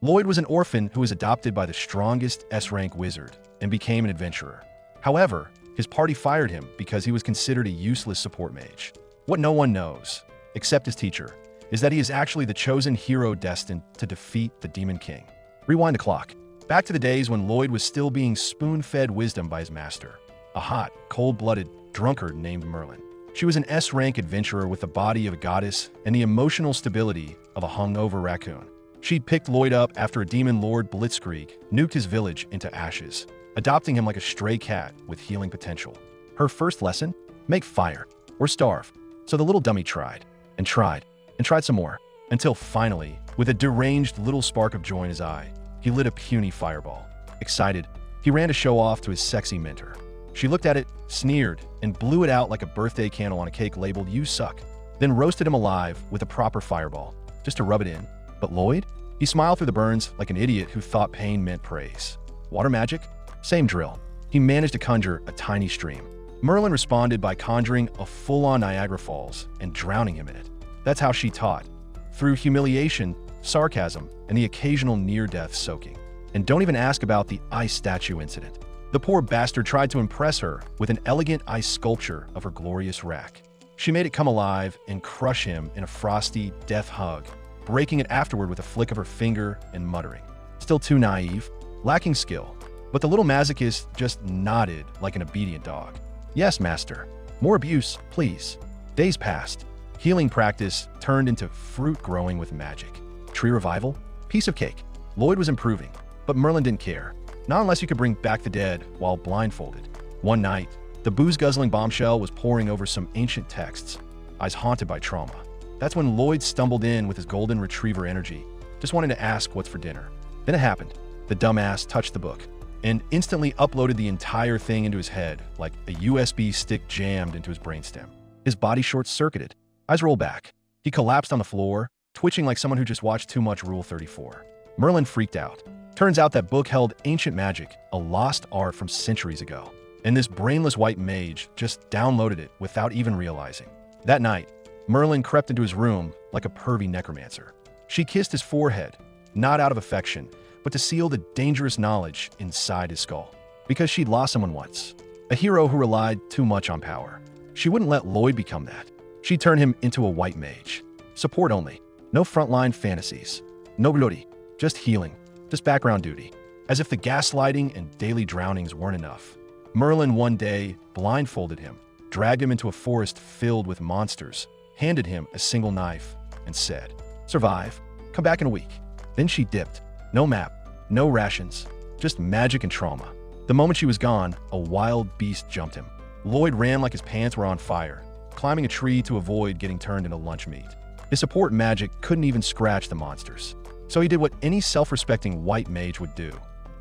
Lloyd was an orphan who was adopted by the strongest S-rank wizard and became an adventurer. However, his party fired him because he was considered a useless support mage. What no one knows, except his teacher, is that he is actually the chosen hero destined to defeat the Demon King. Rewind the clock. Back to the days when Lloyd was still being spoon-fed wisdom by his master, a hot, cold-blooded drunkard named Merlin. She was an S-rank adventurer with the body of a goddess and the emotional stability of a hungover raccoon. She'd picked Lloyd up after a demon lord blitzkrieg nuked his village into ashes, adopting him like a stray cat with healing potential. Her first lesson? Make fire, or starve. So the little dummy tried, and tried, and tried some more, until finally, with a deranged little spark of joy in his eye, he lit a puny fireball. Excited, he ran to show off to his sexy mentor. She looked at it, sneered, and blew it out like a birthday candle on a cake labeled "You Suck," then roasted him alive with a proper fireball, just to rub it in. But Lloyd? He smiled through the burns like an idiot who thought pain meant praise. Water magic? Same drill. He managed to conjure a tiny stream. Merlin responded by conjuring a full-on Niagara Falls and drowning him in it. That's how she taught. Through humiliation, sarcasm, and the occasional near-death soaking. And don't even ask about the ice statue incident. The poor bastard tried to impress her with an elegant ice sculpture of her glorious rack. She made it come alive and crush him in a frosty death hug, breaking it afterward with a flick of her finger and muttering. Still too naive, lacking skill, but the little masochist just nodded like an obedient dog. Yes, master. More abuse, please. Days passed. Healing practice turned into fruit growing with magic. Tree revival? Piece of cake. Lloyd was improving, but Merlin didn't care. Not unless you could bring back the dead while blindfolded. One night, the booze-guzzling bombshell was poring over some ancient texts, eyes haunted by trauma. That's when Lloyd stumbled in with his golden retriever energy, just wanting to ask what's for dinner. Then it happened. The dumbass touched the book and instantly uploaded the entire thing into his head like a USB stick jammed into his brainstem. His body short-circuited. Eyes rolled back. He collapsed on the floor, twitching like someone who just watched too much Rule 34. Merlin freaked out. Turns out that book held ancient magic, a lost art from centuries ago. And this brainless white mage just downloaded it without even realizing. That night, Merlin crept into his room like a pervy necromancer. She kissed his forehead, not out of affection, but to seal the dangerous knowledge inside his skull. Because she'd lost someone once, a hero who relied too much on power. She wouldn't let Lloyd become that. She'd turn him into a white mage. Support only. No frontline fantasies. No glory. Just healing. Just background duty. As if the gaslighting and daily drownings weren't enough. Merlin one day blindfolded him, dragged him into a forest filled with monsters, handed him a single knife, and said, "Survive. Come back in a week." Then she dipped. No map. No rations. Just magic and trauma. The moment she was gone, a wild beast jumped him. Lloyd ran like his pants were on fire, climbing a tree to avoid getting turned into lunch meat. His support magic couldn't even scratch the monsters. So he did what any self-respecting white mage would do.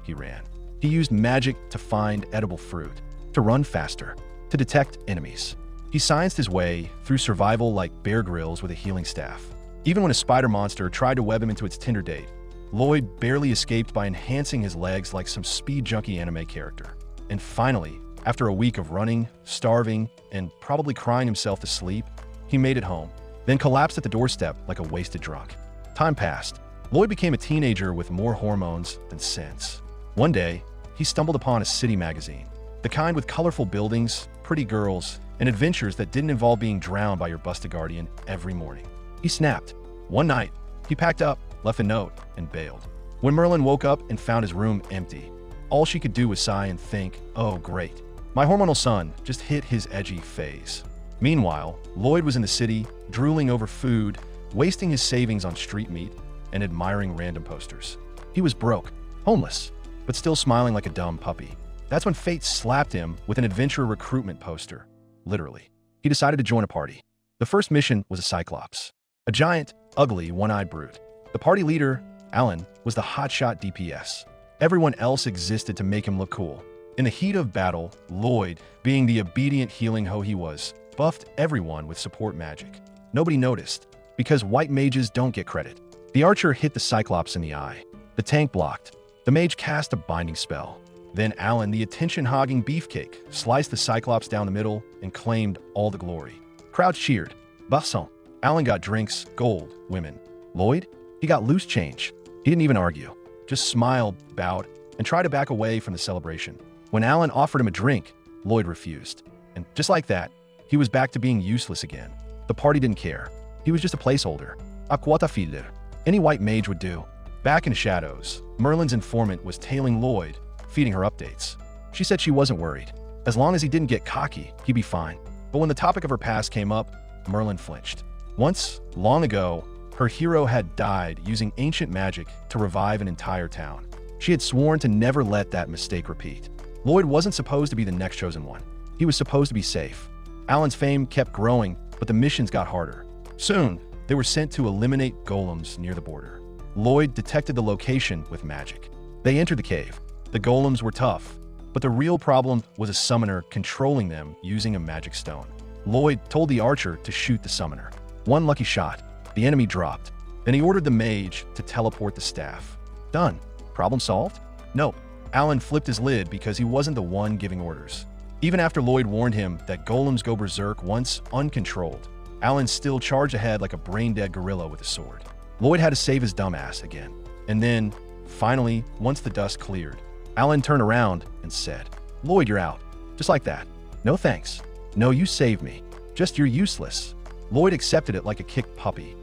He ran. He used magic to find edible fruit, to run faster, to detect enemies. He scienced his way through survival like Bear Grylls with a healing staff. Even when a spider monster tried to web him into its Tinder date, Lloyd barely escaped by enhancing his legs like some speed junkie anime character. And finally, after a week of running, starving, and probably crying himself to sleep, he made it home, then collapsed at the doorstep like a wasted drunk. Time passed. Lloyd became a teenager with more hormones than sense. One day, he stumbled upon a city magazine, the kind with colorful buildings, pretty girls, and adventures that didn't involve being drowned by your busted guardian every morning. He snapped. One night, he packed up, left a note, and bailed. When Merlin woke up and found his room empty, all she could do was sigh and think, "Oh, great. My hormonal son just hit his edgy phase." Meanwhile, Lloyd was in the city, drooling over food, wasting his savings on street meat, and admiring random posters. He was broke, homeless, but still smiling like a dumb puppy. That's when fate slapped him with an adventurer recruitment poster. Literally. He decided to join a party. The first mission was a Cyclops, a giant, ugly, one-eyed brute. The party leader, Alan, was the hotshot DPS. Everyone else existed to make him look cool. In the heat of battle, Lloyd, being the obedient healing hoe he was, buffed everyone with support magic. Nobody noticed, because white mages don't get credit. The archer hit the Cyclops in the eye. The tank blocked. The mage cast a binding spell. Then Alan, the attention-hogging beefcake, sliced the Cyclops down the middle and claimed all the glory. Crowds cheered. Basson. Alan got drinks, gold, women. Lloyd? He got loose change. He didn't even argue, just smiled, bowed, and tried to back away from the celebration. When Alan offered him a drink, Lloyd refused. And just like that, he was back to being useless again. The party didn't care. He was just a placeholder. A quota filler. Any white mage would do. Back in the shadows, Merlin's informant was tailing Lloyd, feeding her updates. She said she wasn't worried. As long as he didn't get cocky, he'd be fine. But when the topic of her past came up, Merlin flinched. Once, long ago, her hero had died using ancient magic to revive an entire town. She had sworn to never let that mistake repeat. Lloyd wasn't supposed to be the next chosen one. He was supposed to be safe. Alan's fame kept growing, but the missions got harder. Soon, they were sent to eliminate golems near the border. Lloyd detected the location with magic. They entered the cave. The golems were tough, but the real problem was a summoner controlling them using a magic stone. Lloyd told the archer to shoot the summoner. One lucky shot, the enemy dropped. Then he ordered the mage to teleport the staff. Done. Problem solved? Nope. Alan flipped his lid because he wasn't the one giving orders. Even after Lloyd warned him that golems go berserk once uncontrolled, Alan still charged ahead like a brain-dead gorilla with a sword. Lloyd had to save his dumbass again. And then, finally, once the dust cleared, Alan turned around and said, "Lloyd, you're out." Just like that. No thanks. No, you saved me. Just you're useless. Lloyd accepted it like a kicked puppy.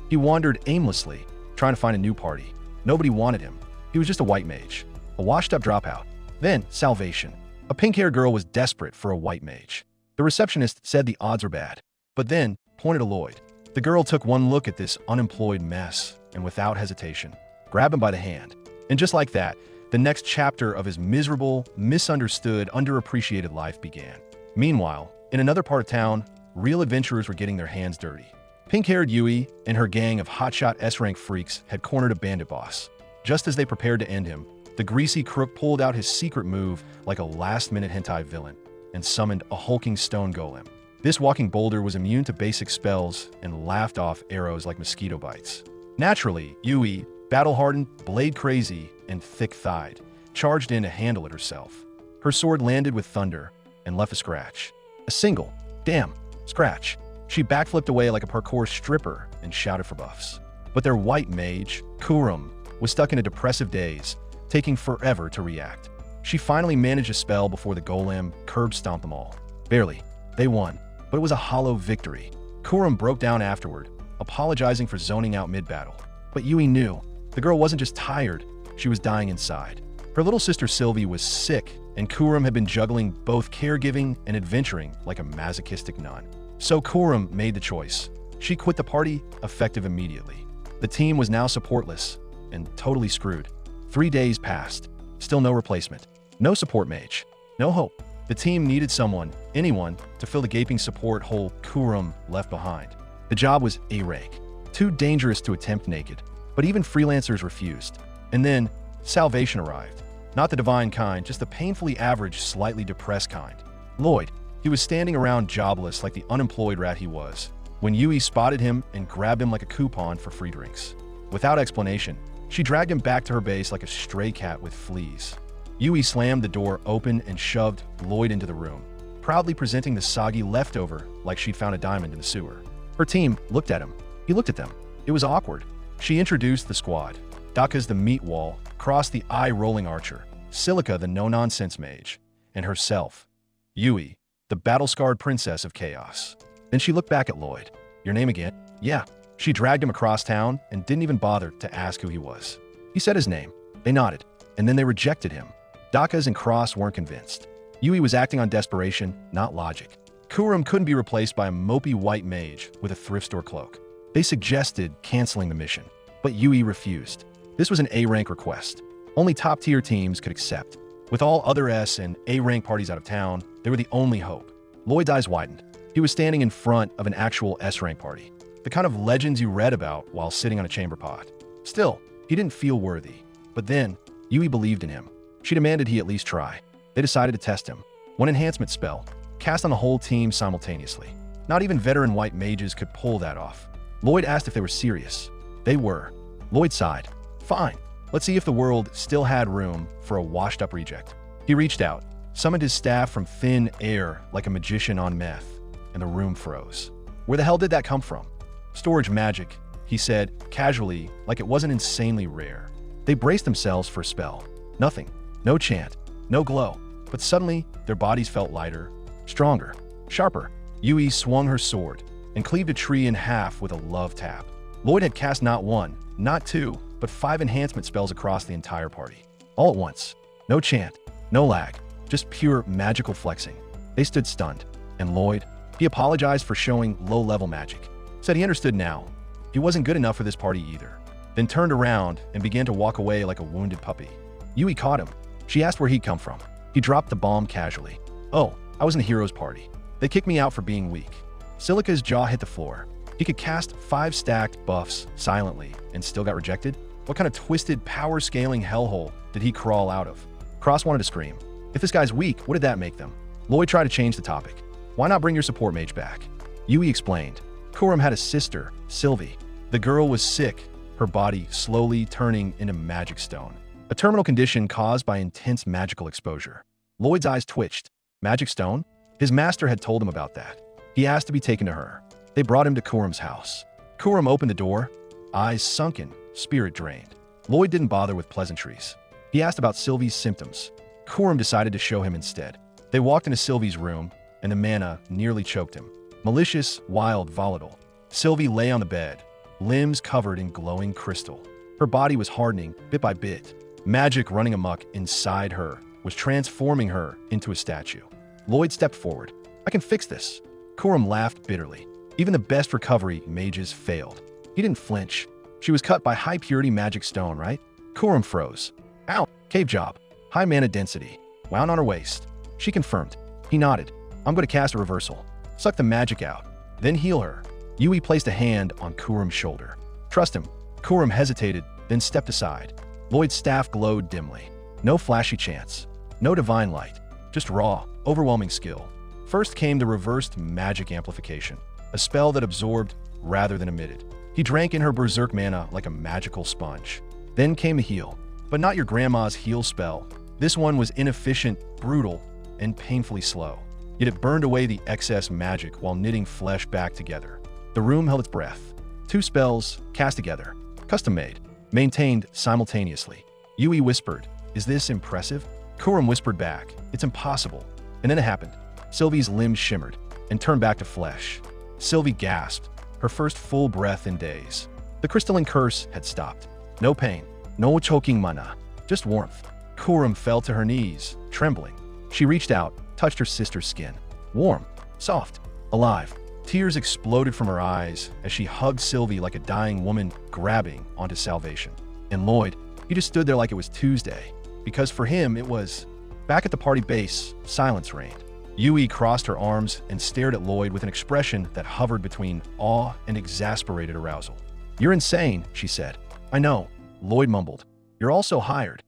He wandered aimlessly, trying to find a new party. Nobody wanted him. He was just a white mage, a washed-up dropout. Then, salvation. A pink-haired girl was desperate for a white mage. The receptionist said the odds were bad, but then pointed to Lloyd. The girl took one look at this unemployed mess and without hesitation, grabbed him by the hand. And just like that, the next chapter of his miserable, misunderstood, underappreciated life began. Meanwhile, in another part of town, real adventurers were getting their hands dirty. Pink-haired Yui and her gang of hotshot S-rank freaks had cornered a bandit boss. Just as they prepared to end him, the greasy crook pulled out his secret move like a last-minute hentai villain and summoned a hulking stone golem. This walking boulder was immune to basic spells and laughed off arrows like mosquito bites. Naturally, Yui, battle-hardened, blade-crazy, and thick-thighed, charged in to handle it herself. Her sword landed with thunder and left a scratch. A single, damn, scratch. She backflipped away like a parkour stripper and shouted for buffs. But their white mage, Kurum, was stuck in a depressive daze, taking forever to react. She finally managed a spell before the golem curb-stomped them all. Barely. They won, but it was a hollow victory. Kurum broke down afterward, apologizing for zoning out mid-battle. But Yui knew. The girl wasn't just tired, she was dying inside. Her little sister Sylvie was sick, and Kurum had been juggling both caregiving and adventuring like a masochistic nun. So Kurum made the choice. She quit the party, effective immediately. The team was now supportless and totally screwed. 3 days passed. Still no replacement. No support mage. No hope. The team needed someone, anyone, to fill the gaping support hole Kurum left behind. The job was A rank. Too dangerous to attempt naked. But even freelancers refused. And then, salvation arrived. Not the divine kind, just the painfully average, slightly depressed kind. Lloyd. He was standing around jobless like the unemployed rat he was, when Yui spotted him and grabbed him like a coupon for free drinks. Without explanation, she dragged him back to her base like a stray cat with fleas. Yui slammed the door open and shoved Lloyd into the room, proudly presenting the soggy leftover like she'd found a diamond in the sewer. Her team looked at him. He looked at them. It was awkward. She introduced the squad. Daka's the meat wall, Cross the eye-rolling archer, Silica the no-nonsense mage, and herself, Yui, the battle-scarred princess of chaos. Then she looked back at Lloyd. "Your name again?" "Yeah." She dragged him across town and didn't even bother to ask who he was. He said his name. They nodded, and then they rejected him. Dakas and Cross weren't convinced. Yui was acting on desperation, not logic. Kurum couldn't be replaced by a mopey white mage with a thrift store cloak. They suggested canceling the mission, but Yui refused. This was an A-rank request. Only top-tier teams could accept. With all other S and A-rank parties out of town, they were the only hope. Lloyd's eyes widened. He was standing in front of an actual S-rank party. The kind of legends you read about while sitting on a chamber pot. Still, he didn't feel worthy. But then, Yui believed in him. She demanded he at least try. They decided to test him. One enhancement spell, cast on the whole team simultaneously. Not even veteran white mages could pull that off. Lloyd asked if they were serious. They were. Lloyd sighed. Fine. Let's see if the world still had room for a washed-up reject. He reached out, summoned his staff from thin air like a magician on meth, and the room froze. Where the hell did that come from? Storage magic, he said, casually, like it wasn't insanely rare. They braced themselves for a spell. Nothing. No chant. No glow. But suddenly, their bodies felt lighter, stronger, sharper. Yui swung her sword and cleaved a tree in half with a love tap. Lloyd had cast not one, not two, but 5 enhancement spells across the entire party. All at once. No chant. No lag. Just pure magical flexing. They stood stunned. And Lloyd, he apologized for showing low-level magic. Said he understood now. He wasn't good enough for this party either. Then turned around and began to walk away like a wounded puppy. Yui caught him. She asked where he'd come from. He dropped the bomb casually. Oh, I was in the hero's party. They kicked me out for being weak. Silica's jaw hit the floor. He could cast 5 stacked buffs silently and still got rejected? What kind of twisted power-scaling hellhole did he crawl out of? Cross wanted to scream. If this guy's weak, what did that make them? Lloyd tried to change the topic. Why not bring your support mage back? Yui explained. Kuram had a sister, Sylvie. The girl was sick, her body slowly turning into magic stone. A terminal condition caused by intense magical exposure. Lloyd's eyes twitched. Magic stone? His master had told him about that. He asked to be taken to her. They brought him to Kuram's house. Kuram opened the door, eyes sunken, spirit drained. Lloyd didn't bother with pleasantries. He asked about Sylvie's symptoms. Kuram decided to show him instead. They walked into Sylvie's room, and the mana nearly choked him. Malicious, wild, volatile. Sylvie lay on the bed, limbs covered in glowing crystal. Her body was hardening bit by bit. Magic running amok inside her was transforming her into a statue. Lloyd stepped forward. I can fix this. Kuram laughed bitterly. Even the best recovery mages failed. He didn't flinch. She was cut by high-purity magic stone, right? Kuram froze. Ow! Cave job. High mana density. Wound on her waist. She confirmed. He nodded. I'm going to cast a reversal. Suck the magic out. Then heal her. Yui placed a hand on Kuram's shoulder. Trust him. Kuram hesitated, then stepped aside. Lloyd's staff glowed dimly. No flashy chants. No divine light. Just raw, overwhelming skill. First came the reversed magic amplification, a spell that absorbed rather than emitted. He drank in her berserk mana like a magical sponge. Then came the heal, but not your grandma's heal spell. This one was inefficient, brutal, and painfully slow. Yet it burned away the excess magic while knitting flesh back together. The room held its breath. 2 spells, cast together, custom-made, maintained simultaneously. Yui whispered, "Is this impressive?" Kuram whispered back, "It's impossible." And then it happened. Sylvie's limbs shimmered and turned back to flesh. Sylvie gasped, her first full breath in days. The crystalline curse had stopped. No pain, no choking mana, just warmth. Kuram fell to her knees, trembling. She reached out, touched her sister's skin. Warm, soft, alive. Tears exploded from her eyes as she hugged Sylvie like a dying woman grabbing onto salvation. And Lloyd, he just stood there like it was Tuesday, because for him it was. Back at the party base, silence reigned. Yui crossed her arms and stared at Lloyd with an expression that hovered between awe and exasperated arousal. "You're insane," she said. "I know," Lloyd mumbled. "You're also hired."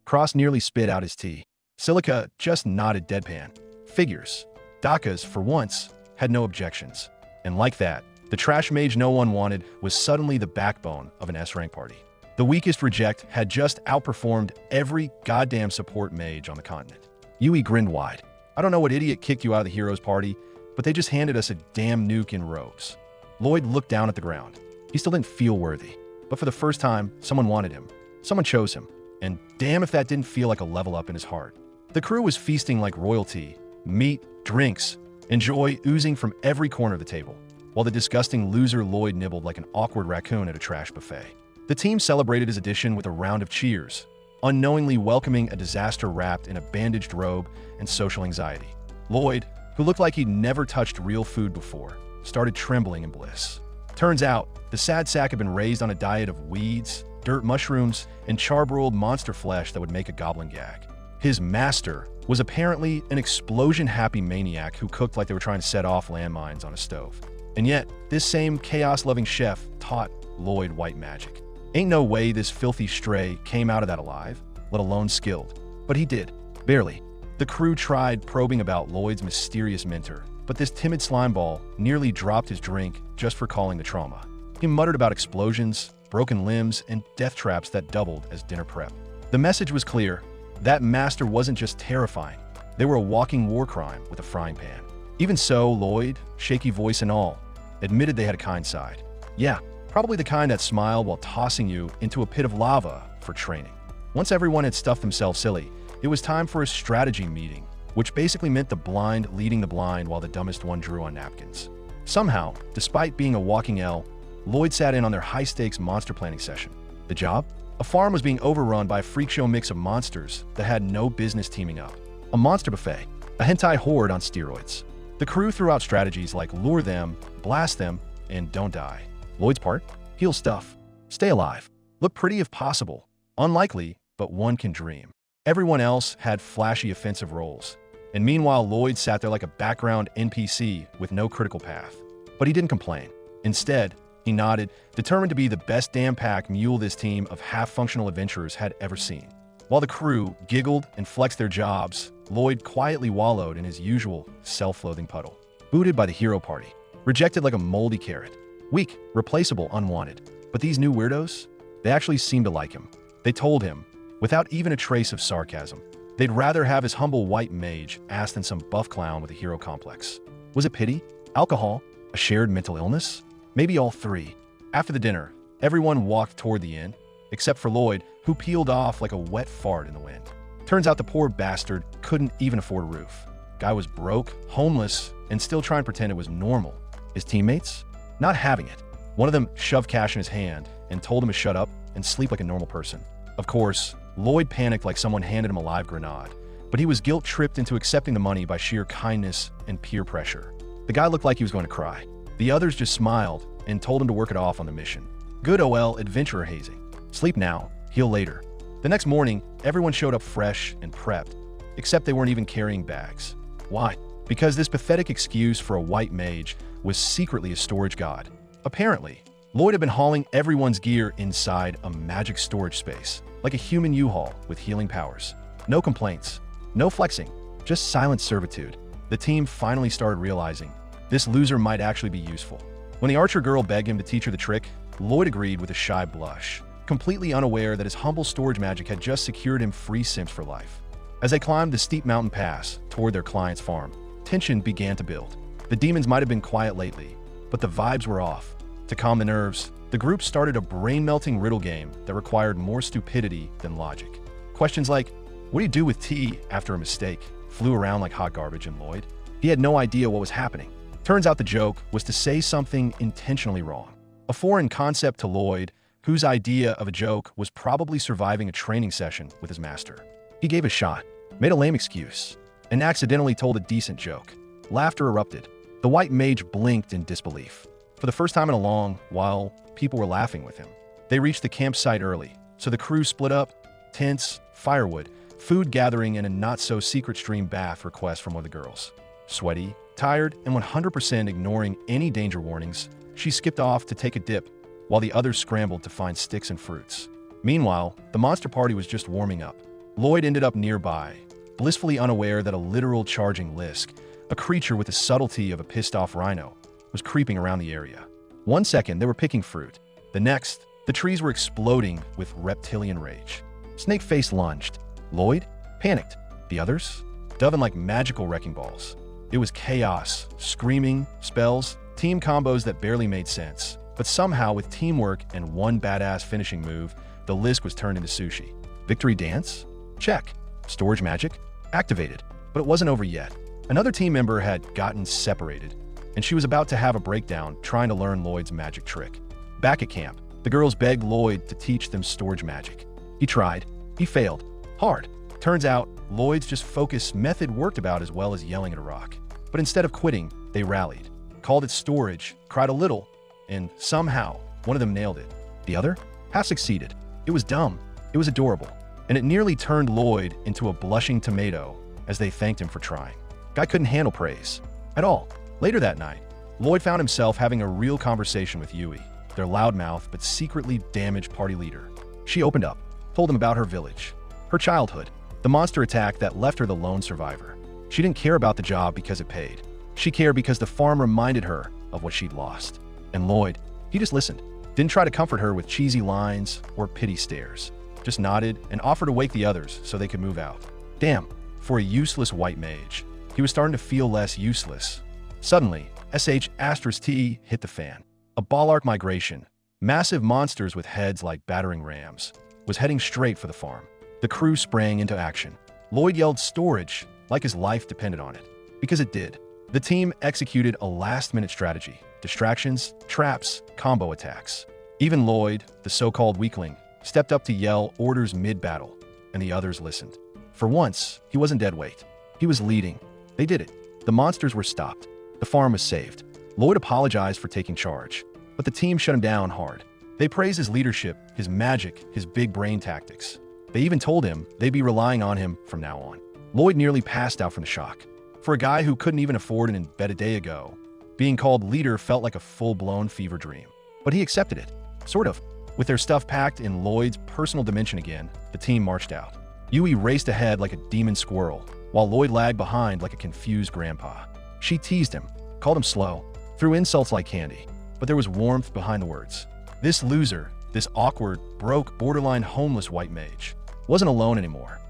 Cross nearly spit out his tea. Silica just nodded deadpan. Figures. Dakas, for once, had no objections. And like that, the trash mage no one wanted was suddenly the backbone of an S-rank party. The weakest reject had just outperformed every goddamn support mage on the continent. Yui grinned wide. "I don't know what idiot kicked you out of the heroes party, but they just handed us a damn nuke in robes." Lloyd looked down at the ground. He still didn't feel worthy. But for the first time, someone wanted him. Someone chose him. And damn if that didn't feel like a level up in his heart. The crew was feasting like royalty. Meat, drinks, and joy oozing from every corner of the table, while the disgusting loser Lloyd nibbled like an awkward raccoon at a trash buffet. The team celebrated his addition with a round of cheers, unknowingly welcoming a disaster wrapped in a bandaged robe and social anxiety. Lloyd, who looked like he'd never touched real food before, started trembling in bliss. Turns out, the sad sack had been raised on a diet of weeds, dirt mushrooms, and charbroiled monster flesh that would make a goblin gag. His master was apparently an explosion-happy maniac who cooked like they were trying to set off landmines on a stove. And yet, this same chaos-loving chef taught Lloyd white magic. Ain't no way this filthy stray came out of that alive, let alone skilled. But he did. Barely. The crew tried probing about Lloyd's mysterious mentor, but this timid slimeball nearly dropped his drink just for calling the trauma. He muttered about explosions, broken limbs, and death traps that doubled as dinner prep. The message was clear. That master wasn't just terrifying. They were a walking war crime with a frying pan. Even so, Lloyd, shaky voice and all, admitted they had a kind side. Yeah, Probably the kind that smiled while tossing you into a pit of lava for training. Once everyone had stuffed themselves silly, it was time for a strategy meeting, which basically meant the blind leading the blind while the dumbest one drew on napkins. Somehow, despite being a walking L, Lloyd sat in on their high-stakes monster planning session. The job? A farm was being overrun by a freak show mix of monsters that had no business teaming up. A monster buffet, a hentai horde on steroids. The crew threw out strategies like lure them, blast them, and don't die. Lloyd's part? Heal stuff. Stay alive. Look pretty if possible. Unlikely, but one can dream. Everyone else had flashy offensive roles. And meanwhile, Lloyd sat there like a background NPC with no critical path. But he didn't complain. Instead, he nodded, determined to be the best damn pack mule this team of half-functional adventurers had ever seen. While the crew giggled and flexed their jobs, Lloyd quietly wallowed in his usual self-loathing puddle. Booted by the hero party. Rejected like a moldy carrot. Weak, replaceable, unwanted. But these new weirdos? They actually seemed to like him. They told him, without even a trace of sarcasm, they'd rather have his humble white mage ass than some buff clown with a hero complex. Was it pity? Alcohol? A shared mental illness? Maybe all three. After the dinner, everyone walked toward the inn, except for Lloyd, who peeled off like a wet fart in the wind. Turns out the poor bastard couldn't even afford a roof. Guy was broke, homeless, and still trying to pretend it was normal. His teammates? Not having it. One of them shoved cash in his hand and told him to shut up and sleep like a normal person. Of course, Lloyd panicked like someone handed him a live grenade, but he was guilt-tripped into accepting the money by sheer kindness and peer pressure. The guy looked like he was going to cry. The others just smiled and told him to work it off on the mission. Good OL adventurer hazing. Sleep now, heal later. The next morning, everyone showed up fresh and prepped, except they weren't even carrying bags. Why? Because this pathetic excuse for a white mage was secretly a storage god. Apparently, Lloyd had been hauling everyone's gear inside a magic storage space, like a human U-Haul with healing powers. No complaints, no flexing, just silent servitude. The team finally started realizing this loser might actually be useful. When the archer girl begged him to teach her the trick, Lloyd agreed with a shy blush, completely unaware that his humble storage magic had just secured him free sims for life. As they climbed the steep mountain pass toward their client's farm, tension began to build. The demons might have been quiet lately, but the vibes were off. To calm the nerves, the group started a brain-melting riddle game that required more stupidity than logic. Questions like, what do you do with tea after a mistake, flew around like hot garbage in Lloyd. He had no idea what was happening. Turns out the joke was to say something intentionally wrong. A foreign concept to Lloyd, whose idea of a joke was probably surviving a training session with his master. He gave a shot, made a lame excuse, and accidentally told a decent joke. Laughter erupted. The white mage blinked in disbelief. For the first time in a long while, people were laughing with him. They reached the campsite early, so the crew split up, tents, firewood, food gathering, and a not-so-secret stream bath request from one of the girls. Sweaty, tired, and 100% ignoring any danger warnings, she skipped off to take a dip, while the others scrambled to find sticks and fruits. Meanwhile, the monster party was just warming up. Lloyd ended up nearby, blissfully unaware that a literal charging lisk, a creature with the subtlety of a pissed-off rhino, was creeping around the area. 1 second, they were picking fruit. The next, the trees were exploding with reptilian rage. Snakeface lunged. Lloyd panicked. The others? Dove in like magical wrecking balls. It was chaos, screaming, spells, team combos that barely made sense. But somehow, with teamwork and one badass finishing move, the lisk was turned into sushi. Victory dance? Check. Storage magic? Activated. But it wasn't over yet. Another team member had gotten separated, and she was about to have a breakdown trying to learn Lloyd's magic trick. Back at camp, the girls begged Lloyd to teach them storage magic. He tried. He failed. Hard. Turns out, Lloyd's just focused method worked about as well as yelling at a rock. But instead of quitting, they rallied, called it storage, cried a little, and somehow, one of them nailed it. The other? Half succeeded. It was dumb. It was adorable. And it nearly turned Lloyd into a blushing tomato as they thanked him for trying. Guy couldn't handle praise. At all. Later that night, Lloyd found himself having a real conversation with Yui, their loudmouth but secretly damaged party leader. She opened up, told him about her village, her childhood, the monster attack that left her the lone survivor. She didn't care about the job because it paid. She cared because the farm reminded her of what she'd lost. And Lloyd, he just listened. Didn't try to comfort her with cheesy lines or pity stares. Just nodded and offered to wake the others so they could move out. Damn, for a useless white mage, he was starting to feel less useless. Suddenly, sh*t hit the fan. A ballark migration, Massive monsters with heads like battering rams was heading straight for the farm. The crew sprang into action. Lloyd yelled storage like his life depended on it, because it did. The team executed a last-minute strategy: distractions, traps, combo attacks. Even Lloyd, the so-called weakling, stepped up to yell orders mid-battle, and the others listened. For once, he wasn't dead weight. He was leading. They did it. The monsters were stopped. The farm was saved. Lloyd apologized for taking charge, but the team shut him down hard. They praised his leadership, his magic, his big brain tactics. They even told him they'd be relying on him from now on. Lloyd nearly passed out from the shock. For a guy who couldn't even afford an embed a day ago, being called leader felt like a full-blown fever dream. But he accepted it. Sort of. With their stuff packed in Lloyd's personal dimension again, the team marched out. Yui raced ahead like a demon squirrel, while Lloyd lagged behind like a confused grandpa. She teased him, called him slow, threw insults like candy. But there was warmth behind the words. This loser, this awkward, broke, borderline homeless white mage, wasn't alone anymore.